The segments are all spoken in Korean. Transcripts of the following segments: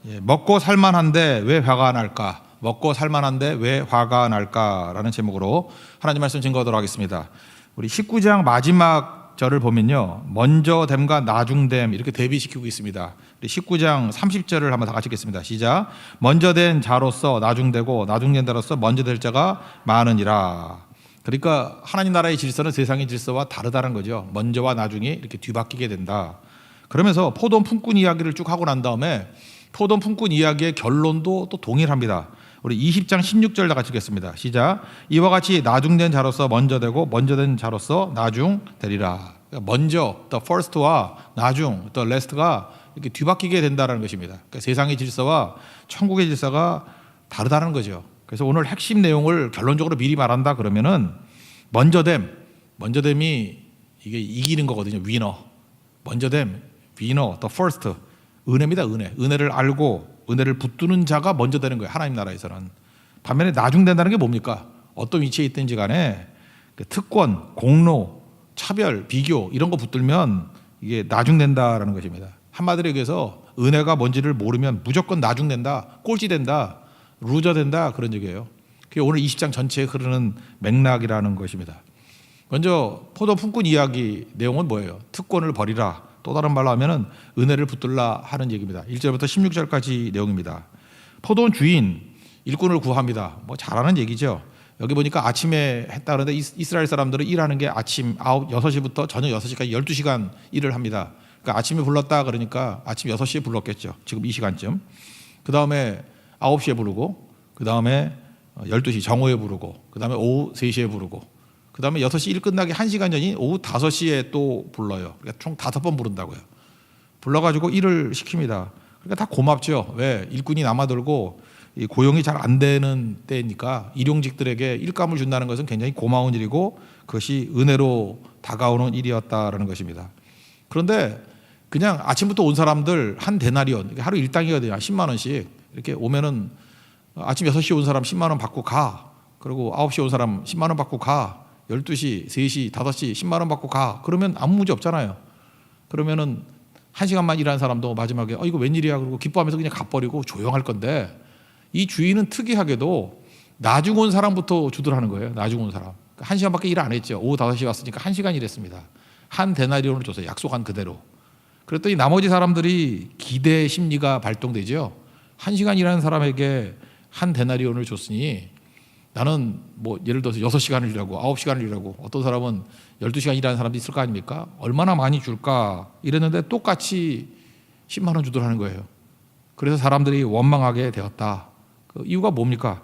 먹고 살만한데 왜 화가 날까? 먹고 살만한데 왜 화가 날까라는 제목으로 하나님 말씀 증거하도록 하겠습니다. 우리 19장 마지막 절을 보면요, 먼저 됨과 나중됨 이렇게 대비시키고 있습니다. 우리 19장 30절을 한번 다 같이 읽겠습니다. 시작. 먼저 된 자로서 나중되고 나중된 자로서 먼저 될 자가 많으니라. 그러니까 하나님 나라의 질서는 세상의 질서와 다르다는 거죠. 먼저와 나중이 이렇게 뒤바뀌게 된다. 그러면서 포도원 품꾼 이야기를 쭉 하고 난 다음에 포도원 품꾼 이야기의 결론도 또 동일합니다. 우리 20장 16절 다 같이 읽겠습니다. 시작. 이와 같이 나중된 자로서 먼저 되고 먼저 된 자로서 나중 되리라. 그러니까 먼저 the first와 나중 the last가 이렇게 뒤바뀌게 된다는 것입니다. 그러니까 세상의 질서와 천국의 질서가 다르다는 거죠. 그래서 오늘 핵심 내용을 결론적으로 미리 말한다 그러면은 먼저됨이 이게 이기는 거거든요. 위너. 먼저됨, 위너, the first. 은혜입니다. 은혜를 알고 은혜를 붙드는 자가 먼저 되는 거예요. 하나님 나라에서는. 반면에 나중된다는 게 뭡니까? 어떤 위치에 있든지 간에 특권, 공로, 차별, 비교 이런 거 붙들면 이게 나중된다라는 것입니다. 한마디로 얘기해서 은혜가 뭔지를 모르면 무조건 나중된다, 꼴찌된다, 루저된다 그런 얘기예요. 그게 오늘 20장 전체에 흐르는 맥락이라는 것입니다. 먼저 포도 품꾼 이야기 내용은 뭐예요? 특권을 버리라. 또 다른 말로 하면은 은혜를 붙들라 하는 얘기입니다. 1절부터 16절까지 내용입니다. 포도원 주인 일꾼을 구합니다. 뭐 잘하는 얘기죠. 여기 보니까 아침에 했다 그러는데 이스라엘 사람들은 일하는 게 아침 6시부터 저녁 6시까지 12시간 일을 합니다. 그러니까 아침에 불렀다 그러니까 아침 6시에 불렀겠죠. 지금 이 시간쯤. 그 다음에 9시에 부르고 그 다음에 12시 정오에 부르고 그 다음에 오후 3시에 부르고 그 다음에 6시 일 끝나기 1시간 전인 오후 5시에 또 불러요. 그러니까 총 5번 부른다고요. 불러가지고 일을 시킵니다. 그러니까 다 고맙죠. 왜? 일꾼이 남아들고 고용이 잘 안 되는 때니까 일용직들에게 일감을 준다는 것은 굉장히 고마운 일이고 그것이 은혜로 다가오는 일이었다라는 것입니다. 그런데 그냥 아침부터 온 사람들 한 데나리온, 하루 일당이거든요. 10만 원씩. 이렇게 오면은 아침 6시에 온 사람 10만 원 받고 가. 그리고 9시에 온 사람 10만 원 받고 가. 12시, 3시, 5시 10만 원 받고 가. 그러면 아무 문제 없잖아요. 그러면은 1시간만 일하는 사람도 마지막에 이거 웬일이야 그러고 기뻐하면서 그냥 가버리고 조용할 건데 이 주인은 특이하게도 나중 온 사람부터 주도하는 거예요. 나중 온 사람. 1시간밖에 일 안 했죠. 오후 5시에 왔으니까 1시간 일했습니다. 한 데나리온을 줬어요. 약속한 그대로. 그랬더니 나머지 사람들이 기대 심리가 발동되죠. 1시간 일하는 사람에게 한 데나리온을 줬으니 나는 뭐 예를 들어서 6시간을 일하고 9시간을 일하고 어떤 사람은 12시간 일하는 사람도 있을 거 아닙니까? 얼마나 많이 줄까? 이랬는데 똑같이 10만 원 주더라는 거예요. 그래서 사람들이 원망하게 되었다. 그 이유가 뭡니까?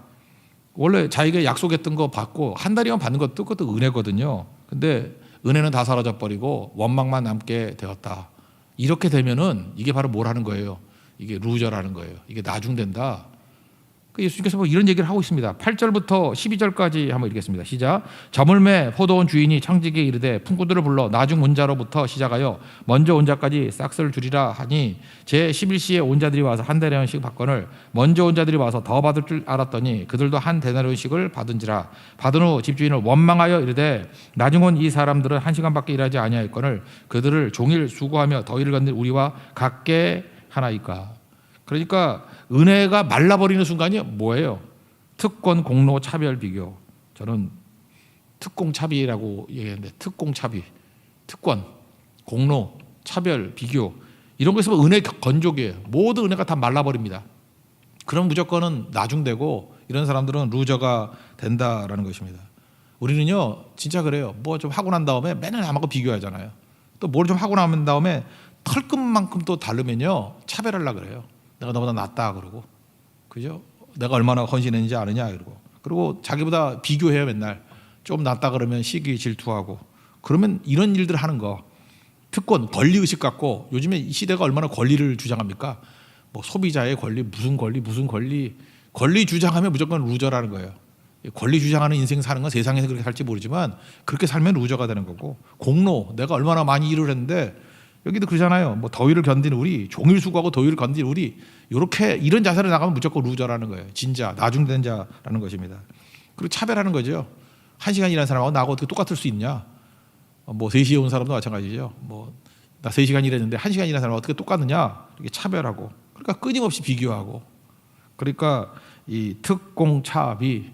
원래 자기가 약속했던 거 받고 한 달이면 받는 것도 그것도 은혜거든요. 근데 은혜는 다 사라져버리고 원망만 남게 되었다. 이렇게 되면은 이게 바로 뭘 하는 거예요? 이게 루저라는 거예요. 이게 나중된다. 예수님께서 뭐 이런 얘기를 하고 있습니다. 8절부터 12절까지 한번 읽겠습니다. 시작. 저물매 포도원 주인이 청지기에 이르되 품꾼들을 불러 나중 온 자로부터 시작하여 먼저 온 자까지 싹쓸 주리라 하니 제 11시에 온 자들이 와서 한 데나리온씩 받거늘 먼저 온 자들이 와서 더 받을 줄 알았더니 그들도 한 데나리온씩을 받은지라. 받은 후 집주인을 원망하여 이르되 나중 온 이 사람들은 1시간밖에 일하지 아니하였거늘 그들을 종일 수고하며 더위를 건들 우리와 같게 하나이까. 그러니까 은혜가 말라버리는 순간이 뭐예요? 특권, 공로, 차별, 비교. 저는 특공차비라고 얘기했는데 특공차비, 특권, 공로, 차별, 비교 이런 거 있으면 은혜 건조기예요. 모든 은혜가 다 말라버립니다. 그럼 무조건은 나중되고 이런 사람들은 루저가 된다라는 것입니다. 우리는요 진짜 그래요. 뭐 좀 하고 난 다음에 맨날 남하고 비교하잖아요. 또 뭘 좀 하고 난 다음에 털끝만큼 또 다르면요 차별하려고 그래요. 내가 너보다 낫다 그러고, 그죠? 내가 얼마나 헌신했는지 아느냐 그러고 자기보다 비교해요. 맨날 좀 낫다 그러면 시기 질투하고. 그러면 이런 일들 하는 거 특권 권리 의식 갖고 요즘에 이 시대가 얼마나 권리를 주장합니까? 뭐 소비자의 권리 무슨 권리 주장하면 무조건 루저라는 거예요. 권리 주장하는 인생 사는 건 세상에서 그렇게 살지 모르지만 그렇게 살면 루저가 되는 거고, 공로 내가 얼마나 많이 일을 했는데 여기도 그러잖아요. 뭐 더위를 견디는 우리, 종일 수고하고 더위를 견디는 우리, 이렇게 이런 자세로 나가면 무조건 루저라는 거예요. 진짜 나중된 자라는 것입니다. 그리고 차별하는 거죠. 1시간 일하는 사람하고 나하고 어떻게 똑같을 수 있냐? 뭐 3시에 온 사람도 마찬가지죠. 뭐 나 3시간 일했는데 1시간 일하는 사람하고 어떻게 똑같느냐? 이렇게 차별하고. 그러니까 끊임없이 비교하고, 그러니까 이 특공차비,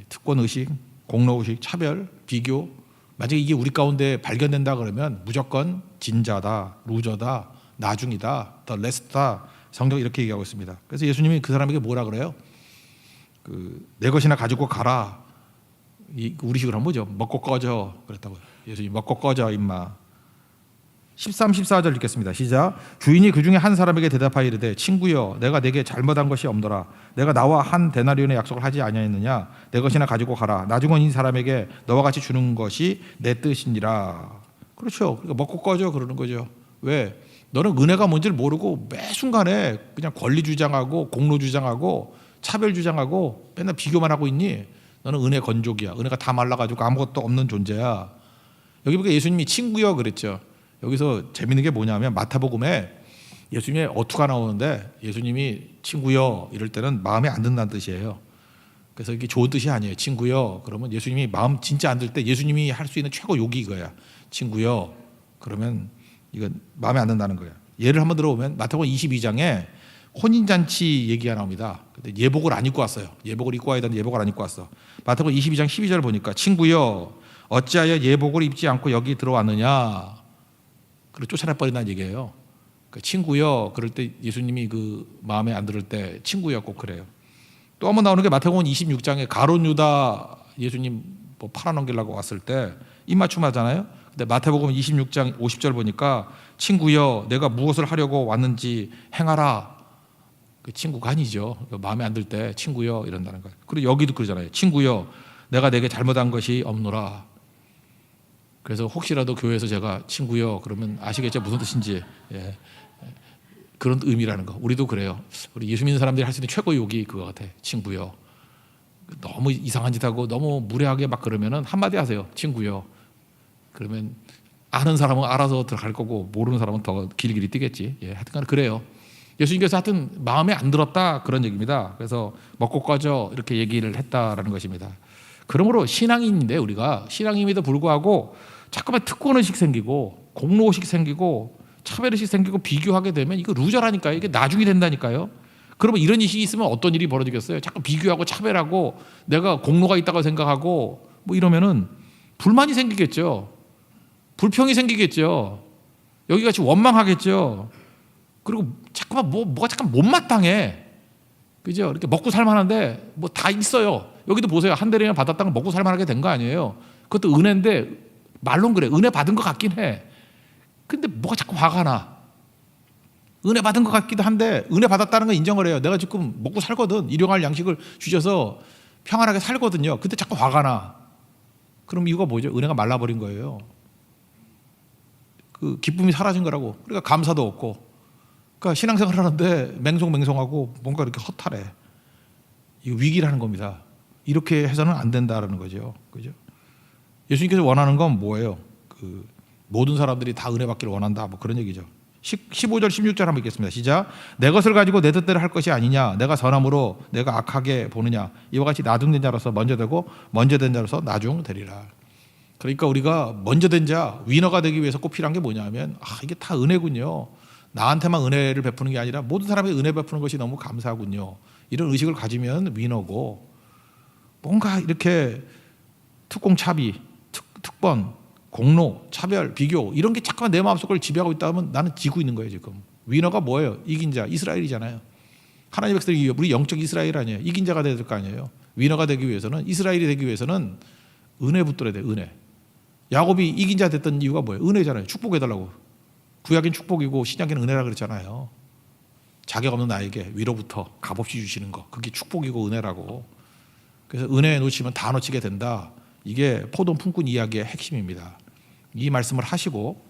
특권의식, 공로의식, 차별, 비교, 만약에 이게 우리 가운데 발견된다 그러면 무조건 진자다, 루저다, 나중이다, 더 레스트다, 성경 이렇게 얘기하고 있습니다. 그래서 예수님이 그 사람에게 뭐라 그래요? 내 것이나 가지고 가라. 우리식으로 하면 뭐죠? 먹고 꺼져 그랬다고요. 예수님 먹고 꺼져 임마. 13, 14절 읽겠습니다. 시작. 주인이 그 중에 한 사람에게 대답하여 이르되 친구여 내가 내게 잘못한 것이 없노라. 내가 나와 한 데나리온의 약속을 하지 아니하였느냐. 내 것이나 가지고 가라. 나중은 이 사람에게 너와 같이 주는 것이 내 뜻이니라. 그렇죠. 그러니까 먹고 꺼져 그러는 거죠. 왜? 너는 은혜가 뭔지를 모르고 매 순간에 그냥 권리 주장하고 공로 주장하고 차별 주장하고 맨날 비교만 하고 있니? 너는 은혜 건족이야. 은혜가 다 말라가지고 아무것도 없는 존재야. 여기 보니까 예수님이 친구여 그랬죠. 여기서 재밌는 게 뭐냐면 마태복음에 예수님의 어투가 나오는데 예수님이 친구여 이럴 때는 마음에 안 든다는 뜻이에요. 그래서 이게 좋은 뜻이 아니에요. 친구여 그러면 예수님이 마음 진짜 안 들 때 예수님이 할 수 있는 최고 욕이 이거야. 친구여 그러면 이건 마음에 안 든다는 거야. 예를 한번 들어보면 마태복음 22장에 혼인잔치 얘기가 나옵니다. 근데 예복을 안 입고 왔어요. 예복을 입고 와야 되는데 예복을 안 입고 왔어. 마태복음 22장 12절 보니까 친구여 어찌하여 예복을 입지 않고 여기 들어왔느냐. 그리고 쫓아내버린다는 얘기예요. 그 친구여 그럴 때 예수님이 그 마음에 안 들을 때 친구여 꼭 그래요. 또 한번 나오는 게 마태복음 26장에 가룟 유다 예수님 뭐 팔아넘기려고 왔을 때 입맞춤 하잖아요. 근데 마태복음 26장 50절 보니까 친구여 내가 무엇을 하려고 왔는지 행하라. 그 친구가 아니죠. 마음에 안 들 때 친구여 이런다는 거예요. 그리고 여기도 그러잖아요. 친구여 내가 내게 잘못한 것이 없노라. 그래서 혹시라도 교회에서 제가 친구여 그러면 아시겠죠? 무슨 뜻인지. 예. 그런 의미라는 거. 우리도 그래요. 우리 예수 믿는 사람들이 할 수 있는 최고의 욕이 그거 같아. 친구여. 너무 이상한 짓 하고 너무 무례하게 막 그러면은 한마디 하세요. 친구여. 그러면 아는 사람은 알아서 들어갈 거고 모르는 사람은 더 길길이 뛰겠지. 예, 하여튼 그래요. 예수님께서 하여튼 마음에 안 들었다 그런 얘기입니다. 그래서 먹고 꺼져 이렇게 얘기를 했다라는 것입니다. 그러므로 신앙인인데 우리가 신앙임에도 불구하고 자꾸만 특권의식 생기고 공로의식 생기고 차별의식 생기고 비교하게 되면 이거 루저라니까요. 이게 나중이 된다니까요. 그러면 이런 의식이 있으면 어떤 일이 벌어지겠어요? 자꾸 비교하고 차별하고 내가 공로가 있다고 생각하고 뭐 이러면은 불만이 생기겠죠. 불평이 생기겠죠. 여기같이 원망하겠죠. 그리고 자꾸만 뭐가 잠깐 못마땅해. 그죠? 이렇게 먹고 살만한데 뭐 다 있어요. 여기도 보세요. 한 대리만 받았다가 먹고 살만하게 된 거 아니에요. 그것도 은혜인데 말론 그래. 은혜 받은 것 같긴 해. 근데 뭐가 자꾸 화가 나. 은혜 받은 것 같기도 한데 은혜 받았다는 건 인정을 해요. 내가 지금 먹고 살거든. 일용할 양식을 주셔서 평안하게 살거든요. 근데 자꾸 화가 나. 그럼 이유가 뭐죠? 은혜가 말라버린 거예요. 그 기쁨이 사라진 거라고. 그러니까 감사도 없고. 그러니까 신앙생활 하는데 맹송맹송하고 뭔가 이렇게 허탈해. 이거 위기라는 겁니다. 이렇게 해서는 안 된다라는 거죠. 그죠? 예수님께서 원하는 건 뭐예요? 그 모든 사람들이 다 은혜 받기를 원한다. 뭐 그런 얘기죠. 15절 16절 한번 읽겠습니다. 시작. 내 것을 가지고 내 뜻대로 할 것이 아니냐. 내가 선함으로 내가 악하게 보느냐. 이와 같이 나중된 자로서 먼저 되고 먼저 된 자로서 나중 되리라. 그러니까 우리가 먼저 된 자, 위너가 되기 위해서 꼭 필요한 게 뭐냐면 이게 다 은혜군요. 나한테만 은혜를 베푸는 게 아니라 모든 사람에게 은혜 베푸는 것이 너무 감사하군요. 이런 의식을 가지면 위너고 뭔가 이렇게 특공차비, 특권, 공로, 차별, 비교 이런 게 자꾸만 내 마음속을 지배하고 있다면 나는 지고 있는 거예요 지금. 위너가 뭐예요? 이긴 자, 이스라엘이잖아요. 하나님의 백성들이 우리 영적 이스라엘 아니에요. 이긴 자가 돼야 될 거 아니에요. 위너가 되기 위해서는 이스라엘이 되기 위해서는 은혜 붙들어야 돼요. 은혜. 야곱이 이긴 자 됐던 이유가 뭐예요? 은혜잖아요. 축복해달라고. 구약인 축복이고 신약인 은혜라 그랬잖아요. 자격 없는 나에게 위로부터 값없이 주시는 거 그게 축복이고 은혜라고. 그래서 은혜에 놓치면 다 놓치게 된다. 이게 포동 품꾼 이야기의 핵심입니다. 이 말씀을 하시고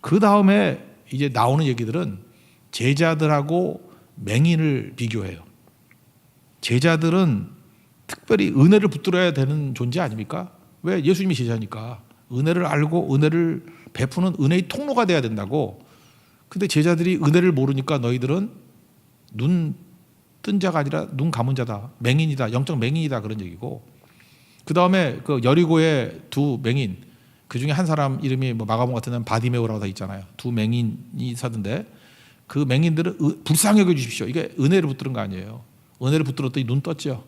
그 다음에 이제 나오는 얘기들은 제자들하고 맹인을 비교해요. 제자들은 특별히 은혜를 붙들어야 되는 존재 아닙니까? 왜? 예수님이 제자니까. 은혜를 알고 은혜를 베푸는 은혜의 통로가 돼야 된다고. 근데 제자들이 은혜를 모르니까 너희들은 눈 뜬 자가 아니라 눈 감은 자다. 맹인이다. 영적 맹인이다. 그런 얘기고. 그 다음에 그 여리고의 두 맹인, 그 중에 한 사람 이름이 뭐 마가복음 같은 데는 바디메오라고 다 있잖아요. 두 맹인이 사던데 그 맹인들은 불쌍히 여겨 주십시오. 이게 은혜를 붙드는 거 아니에요. 은혜를 붙들었더니 눈 떴죠.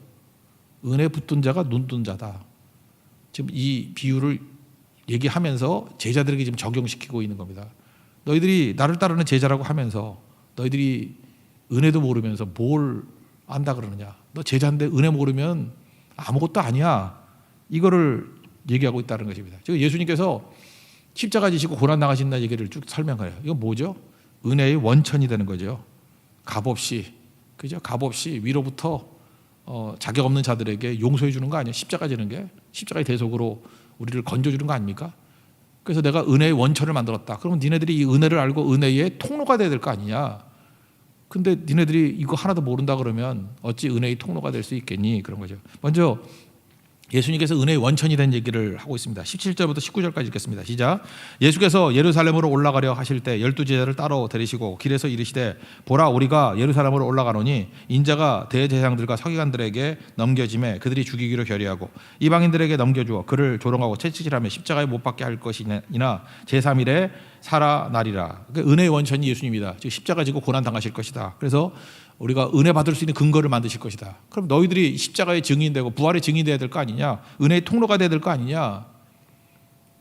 은혜 붙든 자가 눈 뜬 자다. 지금 이 비유를 얘기하면서 제자들에게 지금 적용시키고 있는 겁니다. 너희들이 나를 따르는 제자라고 하면서 너희들이 은혜도 모르면서 뭘 안다 그러느냐. 너 제자인데 은혜 모르면 아무것도 아니야. 이거를 얘기하고 있다는 것입니다. 지금 예수님께서 십자가 지시고 고난 당하신다는 얘기를 쭉 설명해요. 이건 뭐죠? 은혜의 원천이 되는 거죠. 값없이, 그죠? 값없이 위로부터 자격 없는 자들에게 용서해 주는 거 아니에요? 십자가 지는 게 십자가의 대속으로 우리를 건져주는 거 아닙니까? 그래서 내가 은혜의 원천을 만들었다. 그러면 니네들이 이 은혜를 알고 은혜의 통로가 돼야 될 거 아니냐? 근데 니네들이 이거 하나도 모른다 그러면 어찌 은혜의 통로가 될 수 있겠니? 그런 거죠. 먼저 예수님께서 은혜의 원천이 된 얘기를 하고 있습니다. 17절부터 19절까지 읽겠습니다. 시작. 예수께서 예루살렘으로 올라가려 하실 때 12제자를 따로 데리시고 길에서 이르시되 보라 우리가 예루살렘으로 올라가노니 인자가 대제사장들과 서기관들에게 넘겨짐에 그들이 죽이기로 결의하고 이방인들에게 넘겨주어 그를 조롱하고 채찍질하며 십자가에 못 박게 할 것이나 제3일에 살아나리라. 그러니까 은혜의 원천이 예수님이다. 즉 십자가 지고 고난 당하실 것이다. 그래서 우리가 은혜 받을 수 있는 근거를 만드실 것이다. 그럼 너희들이 십자가의 증인되고 부활의 증인돼야 될 거 아니냐? 은혜의 통로가 돼야 될 거 아니냐?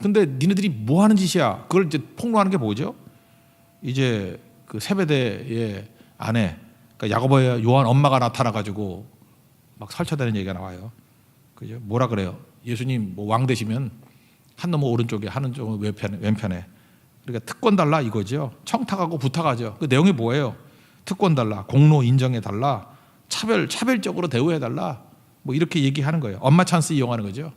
근데 니네들이 뭐 하는 짓이야? 그걸 이제 폭로하는 게 뭐죠? 이제 그 세베대의 아내, 그러니까 야고보와 요한 엄마가 나타나 가지고 막 설쳐대는 얘기가 나와요. 그죠? 뭐라 그래요? 예수님 뭐 왕 되시면 한 놈은 오른쪽에, 한 놈은 왼편에. 그러니까 특권 달라 이거죠. 청탁하고 부탁하죠. 그 내용이 뭐예요? 특권 달라, 공로 인정해 달라, 차별적으로 대우해 달라, 뭐 이렇게 얘기하는 거예요. 엄마 찬스 이용하는 거죠.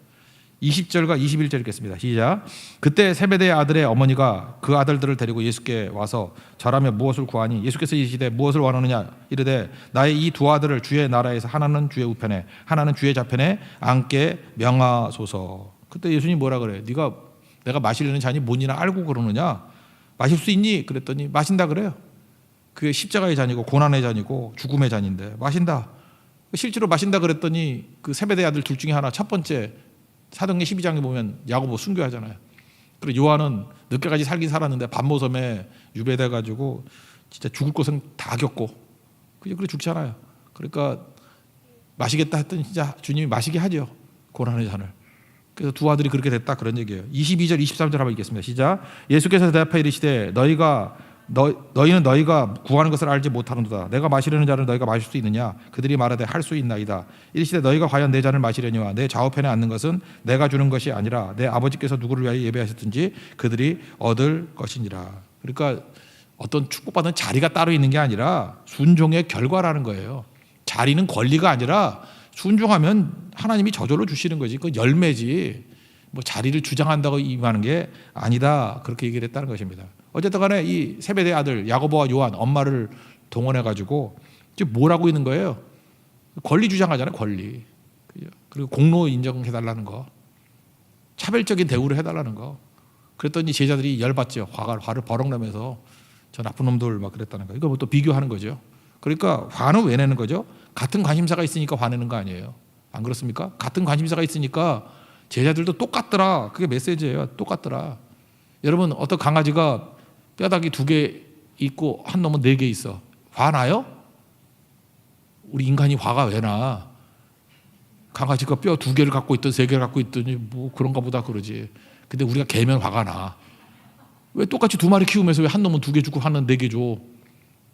20절과 21절 읽겠습니다. 시작. 그때 세베대의 아들의 어머니가 그 아들들을 데리고 예수께 와서 절하며 무엇을 구하니 예수께서 이르시되 무엇을 원하느냐 이르되 나의 이 두 아들을 주의 나라에서 하나는 주의 우편에 하나는 주의 좌편에 앉게 명하소서. 그때 예수님이 뭐라 그래요? 네가 내가 마시려는 잔이 뭔지나 알고 그러느냐? 마실 수 있니? 그랬더니 마신다 그래요. 그게 십자가의 잔이고 고난의 잔이고 죽음의 잔인데 마신다. 실제로 마신다 그랬더니 그 세베대 아들 둘 중에 하나 첫 번째 사도행전 12장에 보면 야고보 순교하잖아요. 그리고 요한은 늦게까지 살긴 살았는데 밤모섬에 유배돼 가지고 진짜 죽을 것은 다 겪고 그래 죽잖아요. 그러니까 마시겠다 했더니 진짜 주님이 마시게 하죠. 고난의 잔을. 그래서 두 아들이 그렇게 됐다 그런 얘기예요. 22절 23절 한번 읽겠습니다. 시작. 예수께서 대답하여 이르시되 너희는 너희가 구하는 것을 알지 못하는도다. 내가 마시려는 잔을 너희가 마실 수 있느냐? 그들이 말하되 할 수 있나이다. 이르시되 너희가 과연 내 잔을 마시려니와 내 좌우편에 앉는 것은 내가 주는 것이 아니라 내 아버지께서 누구를 위하여 예배하셨든지 그들이 얻을 것이니라. 그러니까 어떤 축복받는 자리가 따로 있는 게 아니라 순종의 결과라는 거예요. 자리는 권리가 아니라 순종하면 하나님이 저절로 주시는 거지. 그 열매지. 뭐 자리를 주장한다고 임하는 게 아니다. 그렇게 얘기를 했다는 것입니다. 어쨌든 간에 이 세베대 아들 야고보와 요한 엄마를 동원해 가지고 지금 뭘 하고 있는 거예요? 권리 주장하잖아요. 권리. 그리고 공로 인정해 달라는 거. 차별적인 대우를 해달라는 거. 그랬더니 제자들이 열받죠. 화를 버럭 내면서 저 나쁜 놈들 막 그랬다는 거. 이거 뭐 또 비교하는 거죠. 그러니까 화는 왜 내는 거죠? 같은 관심사가 있으니까 화내는 거 아니에요. 안 그렇습니까? 같은 관심사가 있으니까 제자들도 똑같더라. 그게 메시지예요. 똑같더라. 여러분 어떤 강아지가 뼈다귀 2개 있고 한 놈은 4개 있어. 화나요? 우리 인간이 화가 왜 나? 강아지가 뼈 2개를 갖고 있든 3개를 갖고 있더니 뭐 그런가 보다 그러지. 근데 우리가 개면 화가 나. 왜 똑같이 2마리 키우면서 왜 한 놈은 2개 주고 하나는 4개 줘?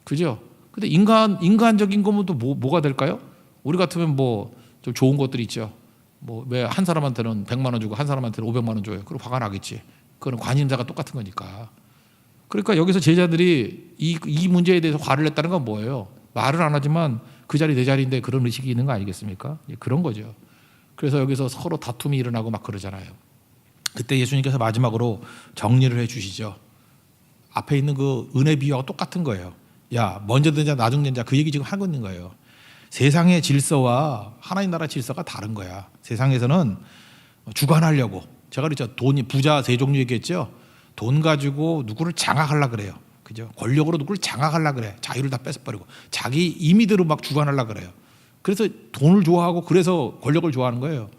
그죠? 근데 인간적인 거면 또 뭐가 될까요? 우리 같으면 뭐 좀 좋은 것들이 있죠. 뭐 왜 한 사람한테는 100만 원 주고 한 사람한테는 500만 원 줘요. 그럼 화가 나겠지. 그거는 관심사가 똑같은 거니까. 그러니까 여기서 제자들이 이 문제에 대해서 화를 냈다는 건 뭐예요? 말을 안 하지만 그 자리 내 자리인데 그런 의식이 있는 거 아니겠습니까? 그런 거죠. 그래서 여기서 서로 다툼이 일어나고 막 그러잖아요. 그때 예수님께서 마지막으로 정리를 해 주시죠. 앞에 있는 그 은혜 비유하고 똑같은 거예요. 야, 먼저 된 자, 나중 된 자, 그 얘기 지금 하고 있는 거예요. 세상의 질서와 하나님 나라 질서가 다른 거야. 세상에서는 주관하려고, 제가 그랬죠. 돈이 부자 3종류 얘기했죠. 돈 가지고 누구를 장악하려고 그래요. 그죠? 권력으로 누구를 장악하려고 그래. 자유를 다 뺏어버리고 자기 임의대로 막 주관하려고 그래요. 그래서 돈을 좋아하고 그래서 권력을 좋아하는 거예요.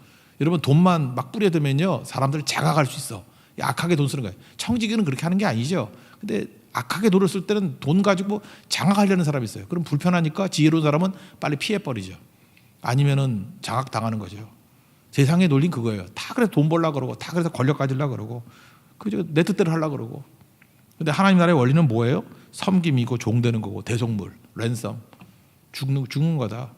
여러분 돈만 막 뿌려두면요 사람들을 장악할 수 있어. 약하게 돈 쓰는 거예요. 청지기는 그렇게 하는 게 아니죠. 근데 악하게 돈을 쓸 때는 돈 가지고 장악하려는 사람이 있어요. 그럼 불편하니까 지혜로운 사람은 빨리 피해버리죠. 아니면은 장악 당하는 거죠. 세상의 논리는 그거예요. 다 그래서 돈 벌려고 그러고, 다 그래서 권력 가지려고 그러고, 그저 내 뜻대로 하려고 그러고. 근데 하나님 나라의 원리는 뭐예요? 섬김이고 종되는 거고, 대속물, 랜섬, 죽는 거다.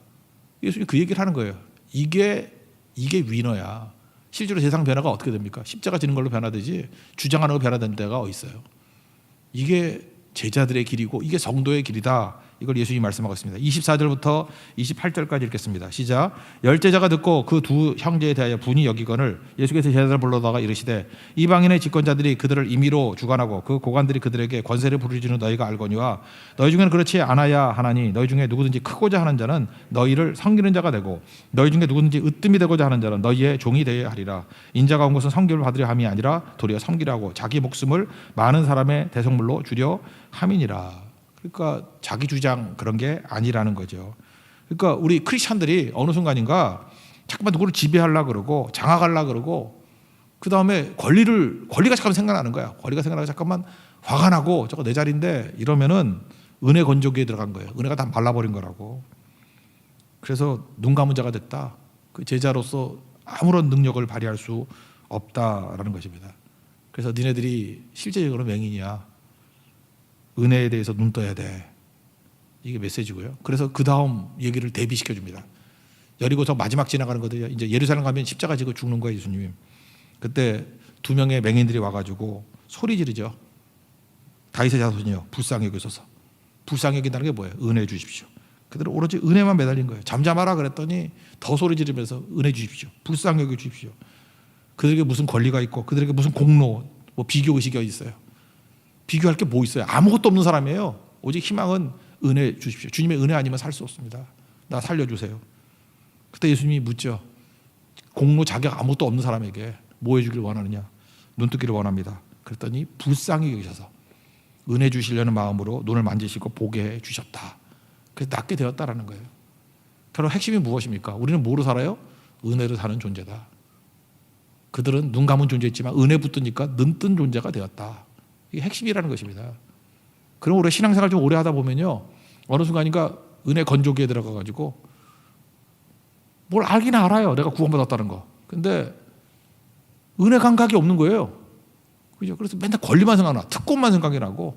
예수님이 그 얘기를 하는 거예요. 이게 위너야. 실제로 세상 변화가 어떻게 됩니까? 십자가 지는 걸로 변화되지 주장하는 거 변화된 데가 어디 있어요? 이게 제자들의 길이고 이게 성도의 길이다. 이걸 예수님이 말씀하고 있습니다. 24절부터 28절까지 읽겠습니다. 시작. 열제자가 듣고 그 두 형제에 대하여 분이 여기거늘 예수께서 제자들을 불러다가 이르시되 이방인의 집권자들이 그들을 임의로 주관하고 그 고관들이 그들에게 권세를 부르짖는 너희가 알거니와 너희 중에는 그렇지 않아야 하나니 너희 중에 누구든지 크고자 하는 자는 너희를 섬기는 자가 되고 너희 중에 누구든지 으뜸이 되고자 하는 자는 너희의 종이 되어야 하리라. 인자가 온 것은 섬김을 받으려 함이 아니라 도리어 섬기라고 자기 목숨을 많은 사람의 대속물로 주려 함이니라. 그러니까 자기 주장 그런 게 아니라는 거죠. 그러니까 우리 크리스천들이 어느 순간인가 자꾸만 누구를 지배하려고 그러고 장악하려고 그러고 그 다음에 권리가 잠깐 생각나는 거야. 권리가 생각나고 잠깐만 화가 나고 저거 내 자리인데 이러면은 은혜 건조기에 들어간 거예요. 은혜가 다 말라버린 거라고. 그래서 눈 감은 자가 됐다. 그 제자로서 아무런 능력을 발휘할 수 없다라는 것입니다. 그래서 니네들이 실제적으로 맹인이야. 은혜에 대해서 눈 떠야 돼. 이게 메시지고요. 그래서 그 다음 얘기를 대비시켜 줍니다. 여리고서 마지막 지나가는 거든요. 이제 예루살렘 가면 십자가 지고 죽는 거예요, 예수님. 그때 두 명의 맹인들이 와가지고 소리 지르죠. 다윗의 자손이요, 불쌍히 여기소서. 불쌍히 여긴다는 게 뭐예요? 은혜 주십시오. 그들은 오로지 은혜만 매달린 거예요. 잠잠하라 그랬더니 더 소리 지르면서 은혜 주십시오. 불쌍히 여겨 주십시오. 그들에게 무슨 권리가 있고 그들에게 무슨 공로, 뭐 비교 의식이 어디 있어요? 비교할 게 뭐 있어요? 아무것도 없는 사람이에요. 오직 희망은 은혜 주십시오. 주님의 은혜 아니면 살 수 없습니다. 나 살려주세요. 그때 예수님이 묻죠. 공로 자격 아무것도 없는 사람에게 뭐 해주길 원하느냐? 눈뜨기를 원합니다. 그랬더니 불쌍히 여기셔서 은혜 주시려는 마음으로 눈을 만지시고 보게 해 주셨다. 그래서 낫게 되었다라는 거예요. 결국 핵심이 무엇입니까? 우리는 뭐로 살아요? 은혜로 사는 존재다. 그들은 눈 감은 존재였지만 은혜 붙으니까 눈 뜬 존재가 되었다. 이게 핵심이라는 것입니다. 그럼 우리 신앙생활 좀 오래 하다 보면요, 어느 순간인가 은혜 건조기에 들어가가지고 뭘 알긴 알아요. 내가 구원받았다는 거. 근데 은혜 감각이 없는 거예요. 그죠? 그래서 맨날 권리만 생각나, 특권만 생각이 나고,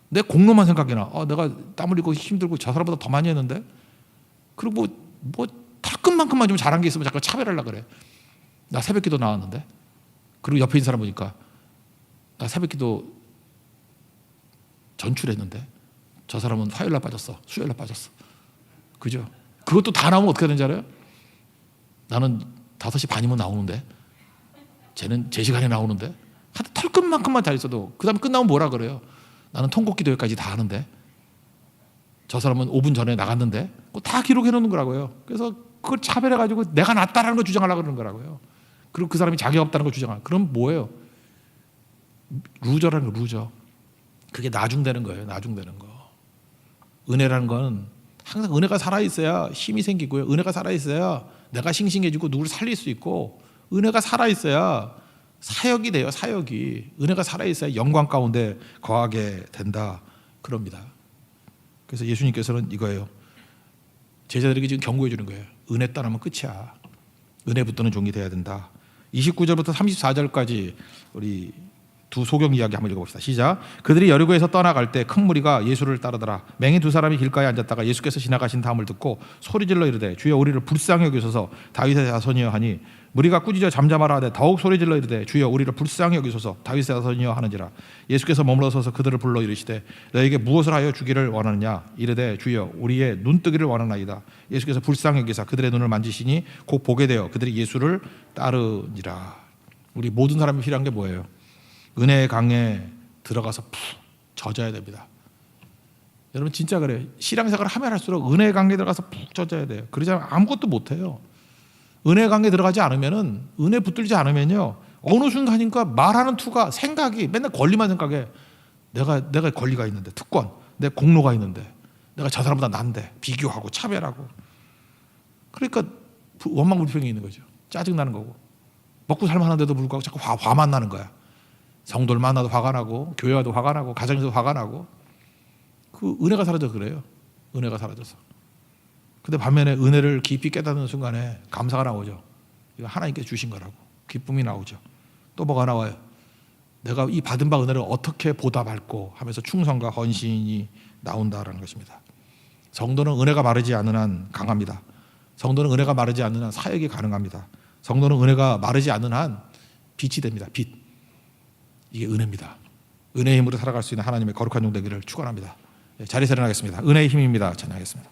내 공로만 생각이 나. 내가 땀 흘리고 힘들고 저 사람보다 더 많이 했는데, 그리고 뭐 털끝만큼만 좀 잘한 게 있으면 자꾸 차별하려고 그래. 나 새벽기도 나왔는데, 그리고 옆에 있는 사람 보니까 나 새벽기도 전출했는데 저 사람은 화요일날 빠졌어, 수요일날 빠졌어. 그죠? 그것도 다 나오면 어떻게 되는지 알아요? 나는 5시 반이면 나오는데 쟤는 제 시간에 나오는데 하여튼 털끝만큼만 잘 있어도 그 다음에 끝나면 뭐라 그래요? 나는 통곡기도회까지 다 하는데 저 사람은 5분 전에 나갔는데 다 기록해 놓는 거라고요. 그래서 그걸 차별해가지고 내가 낫다라는 걸 주장하려고 그러는 거라고요. 그리고 그 사람이 자격 없다는 걸 주장하고. 그럼 뭐예요? 루저라는 거, 루저. 그게 나중되는 거예요. 나중되는 거. 은혜라는 건 항상 은혜가 살아있어야 힘이 생기고요. 은혜가 살아있어야 내가 싱싱해지고 누구를 살릴 수 있고, 은혜가 살아있어야 사역이 돼요. 사역이. 은혜가 살아있어야 영광 가운데 거하게 된다. 그럽니다. 그래서 예수님께서는 이거예요. 제자들에게 지금 경고해 주는 거예요. 은혜 따르면 끝이야. 은혜 붙드는 종이 돼야 된다. 29절부터 34절까지 우리 두 소경 이야기 한번 읽어봅시다. 시작. 그들이 여리고에서 떠나갈 때 큰 무리가 예수를 따르더라. 맹인 두 사람이 길가에 앉았다가 예수께서 지나가신 다음을 듣고 소리질러 이르되 주여 우리를 불쌍히 여기소서 다윗의 자손이여 하니 무리가 꾸짖어 잠잠하라 하되 더욱 소리질러 이르되 주여 우리를 불쌍히 여기소서 다윗의 자손이여 하는지라. 예수께서 머물러 서서 그들을 불러 이르시되 너에게 무엇을 하여 주기를 원하느냐. 이르되 주여 우리의 눈뜨기를 원하나이다. 예수께서 불쌍히 여기사 그들의 눈을 만지시니 곧 보게 되어 그들이 예수를 따르니라. 우리 모든 사람이 필요한 게 뭐예요? 은혜의 강에 들어가서 푹 젖어야 됩니다. 여러분 진짜 그래요. 신앙생활을 하면 할수록 은혜의 강에 들어가서 푹 젖어야 돼요. 그러지 않으면 아무것도 못해요. 은혜의 강에 들어가지 않으면은, 은혜 붙들지 않으면요, 어느 순간인가 말하는 투가 생각이 맨날 권리만 생각해. 내가 권리가 있는데, 특권, 내 공로가 있는데, 내가 저 사람보다 난데 비교하고 차별하고. 그러니까 원망불평이 있는 거죠. 짜증나는 거고, 먹고 살만한데도 불구하고 자꾸 화만 나는 거야. 성도를 만나도 화가 나고 교회 와도 화가 나고 가정에서 화가 나고 그 은혜가 사라져 그래요. 은혜가 사라져서. 근데 반면에 은혜를 깊이 깨닫는 순간에 감사가 나오죠. 이거 하나님께 주신 거라고. 기쁨이 나오죠. 또 뭐가 나와요? 내가 이 받은 바 은혜를 어떻게 보답할고 하면서 충성과 헌신이 나온다라는 것입니다. 성도는 은혜가 마르지 않는 한 강합니다. 성도는 은혜가 마르지 않는 한 사역이 가능합니다. 성도는 은혜가 마르지 않는 한 빛이 됩니다. 빛. 이게 은혜입니다. 은혜의 힘으로 살아갈 수 있는 하나님의 거룩한 종 되기를 축원합니다. 자리에서 일어나겠습니다. 은혜의 힘입니다. 찬양하겠습니다.